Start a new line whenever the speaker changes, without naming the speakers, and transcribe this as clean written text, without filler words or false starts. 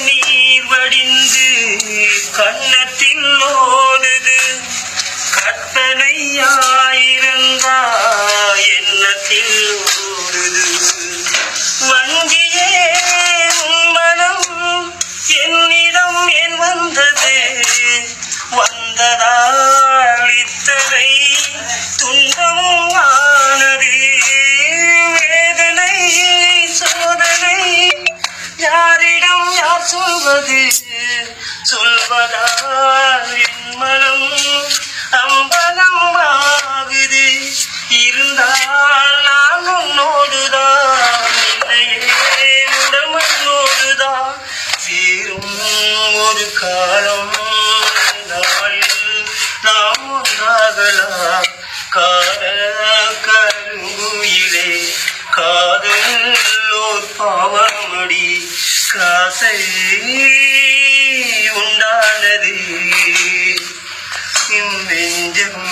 நீர் வடிந்து கண்ணத்தில் ஓடுது கற்பனையாயிருந்தா எண்ணத்தில் ஓடுது வங்கியே மனம் என்னிடம் ஏன் வந்தது வந்ததால் இத்தனை துன்பமும் ஆனது வேதனை சோதனை யாரிடம் யார் சொல்வது சொல்வதால் என் மனம் அம்பலம் ஆகுது இருந்தால் நான் உன்னோடுதான் இல்லையே உடமண்ணோடுதான் சேரும் ஒரு காலம் நாளில் நாம் ஒன்றாகலாம் காதல் கருங்குயிலே காதல் ஓர் பாவமடி காசை உண்டானது நெஞ்சம்